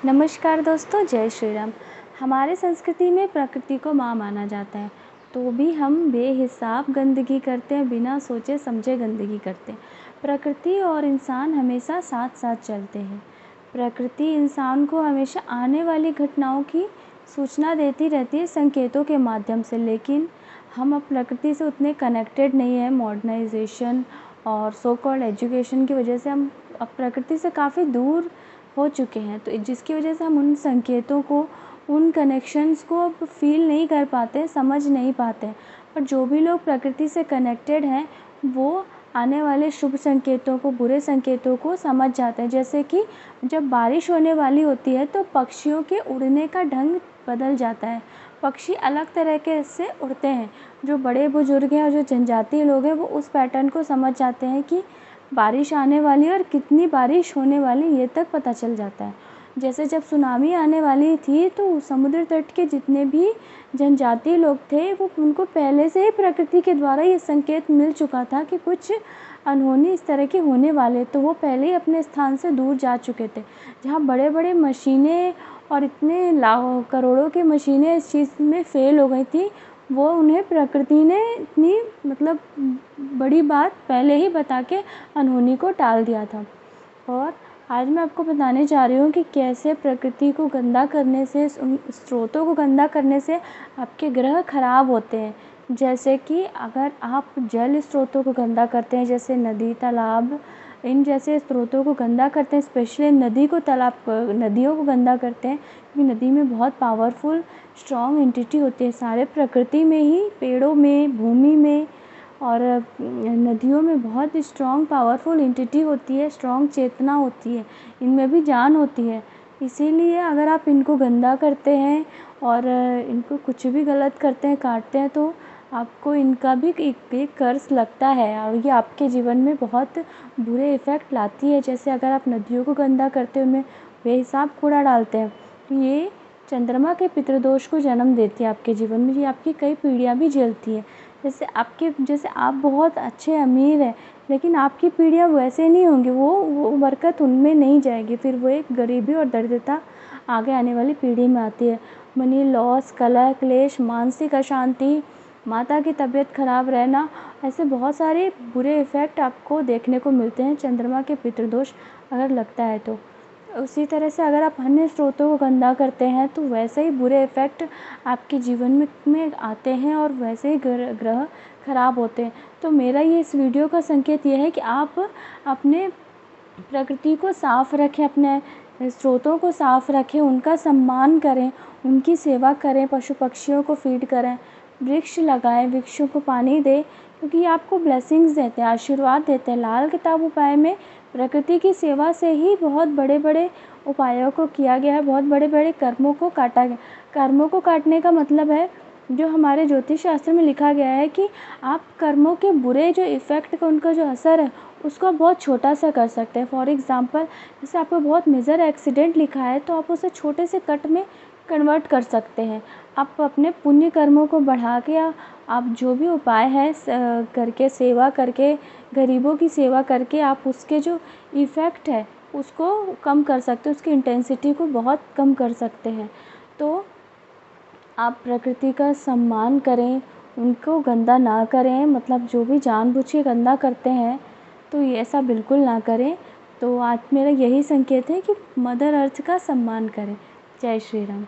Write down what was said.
नमस्कार दोस्तों, जय श्री राम। हमारे संस्कृति में प्रकृति को माँ माना जाता है, तो भी हम बेहिसाब गंदगी करते हैं, बिना सोचे समझे गंदगी करते हैं। प्रकृति और इंसान हमेशा साथ साथ चलते हैं। प्रकृति इंसान को हमेशा आने वाली घटनाओं की सूचना देती रहती है संकेतों के माध्यम से, लेकिन हम अब प्रकृति से उतने कनेक्टेड नहीं हैं। मॉडर्नाइजेशन और सो कॉल्ड एजुकेशन की वजह से हम अब प्रकृति से काफ़ी दूर हो चुके हैं, तो जिसकी वजह से हम उन संकेतों को, उन कनेक्शंस को अब फ़ील नहीं कर पाते, समझ नहीं पाते। पर जो भी लोग प्रकृति से कनेक्टेड हैं, वो आने वाले शुभ संकेतों को, बुरे संकेतों को समझ जाते हैं। जैसे कि जब बारिश होने वाली होती है तो पक्षियों के उड़ने का ढंग बदल जाता है। पक्षी अलग तरीके से उड़ते हैं। जो बड़े बुजुर्ग हैं और जो जनजातीय लोग हैं, वो उस पैटर्न को समझ जाते हैं कि बारिश आने वाली है और कितनी बारिश होने वाली, ये तक पता चल जाता है। जैसे जब सुनामी आने वाली थी तो समुद्र तट के जितने भी जनजातीय लोग थे, वो उनको पहले से ही प्रकृति के द्वारा ये संकेत मिल चुका था कि कुछ अनहोनी इस तरह के होने वाले, तो वो पहले ही अपने स्थान से दूर जा चुके थे। जहाँ बड़े बड़े मशीनें और इतने लाखों करोड़ों की मशीनें इस चीज़ में फ़ेल हो गई थी, वो उन्हें प्रकृति ने इतनी बड़ी बात पहले ही बता के अनहोनी को टाल दिया था। और आज मैं आपको बताने जा रही हूँ कि कैसे प्रकृति को गंदा करने से, उन स्रोतों को गंदा करने से आपके ग्रह खराब होते हैं। जैसे कि अगर आप जल स्रोतों को गंदा करते हैं, जैसे नदी, तालाब, इन जैसे स्रोतों को गंदा करते हैं, स्पेशली नदियों को गंदा करते हैं, क्योंकि नदी में बहुत पावरफुल स्ट्रॉन्ग एंटिटी होती है। सारे प्रकृति में ही, पेड़ों में, भूमि में और नदियों में बहुत स्ट्रॉन्ग पावरफुल एंटिटी होती है, स्ट्रॉन्ग चेतना होती है, इनमें भी जान होती है। इसीलिए अगर आप इनको गंदा करते हैं और इनको कुछ भी गलत करते हैं, काटते हैं, तो आपको इनका भी एक कर्ज लगता है और ये आपके जीवन में बहुत बुरे इफ़ेक्ट लाती है। जैसे अगर आप नदियों को गंदा करते हैं, उनमें बेहिसाब कूड़ा डालते हैं, तो ये चंद्रमा के पितृदोष को जन्म देती है आपके जीवन में। ये आपकी कई पीढ़ियाँ भी झेलती है। जैसे आप बहुत अच्छे अमीर हैं, लेकिन आपकी पीढ़ियाँ वैसे नहीं होंगी, वो बरकत उनमें नहीं जाएगी, फिर वो एक गरीबी और दरिद्रता आगे आने वाली पीढ़ी में आती है। मनी लॉस, कलह, क्लेश, मानसिक अशांति, माता की तबीयत खराब रहना, ऐसे बहुत सारे बुरे इफ़ेक्ट आपको देखने को मिलते हैं चंद्रमा के पितृदोष अगर लगता है तो। उसी तरह से अगर आप अन्य स्रोतों को गंदा करते हैं, तो वैसे ही बुरे इफ़ेक्ट आपके जीवन में आते हैं और वैसे ही ग्रह खराब होते हैं। तो मेरा ये इस वीडियो का संकेत ये है कि आप अपने प्रकृति को साफ़ रखें, अपने स्रोतों को साफ़ रखें, उनका सम्मान करें, उनकी सेवा करें, पशु पक्षियों को फीड करें, वृक्ष लगाएं, वृक्षों को पानी दें, क्योंकि ये आपको ब्लेसिंग्स देते हैं, आशीर्वाद देते हैं। लाल किताब उपाय में प्रकृति की सेवा से ही बहुत बड़े बड़े उपायों को किया गया है, बहुत बड़े बड़े कर्मों को काटा गया। कर्मों को काटने का मतलब है, जो हमारे ज्योतिष शास्त्र में लिखा गया है कि आप कर्मों के बुरे जो इफ़ेक्ट का, उनका जो असर है, उसको आप बहुत छोटा सा कर सकते हैं। फॉर एग्ज़ाम्पल, जैसे आपको बहुत मेजर एक्सीडेंट लिखा है, तो आप उसे छोटे से कट में कन्वर्ट कर सकते हैं। आप अपने पुण्य कर्मों को बढ़ा के आप जो भी उपाय है करके, सेवा करके, गरीबों की सेवा करके, आप उसके जो इफ़ेक्ट है उसको कम कर सकते हैं, उसकी इंटेंसिटी को बहुत कम कर सकते हैं। तो आप प्रकृति का सम्मान करें, उनको गंदा ना करें, मतलब जो भी जानबूझ के गंदा करते हैं, तो ये ऐसा बिल्कुल ना करें। तो आज मेरा यही संकेत है कि मदर अर्थ का सम्मान करें। जय श्री राम।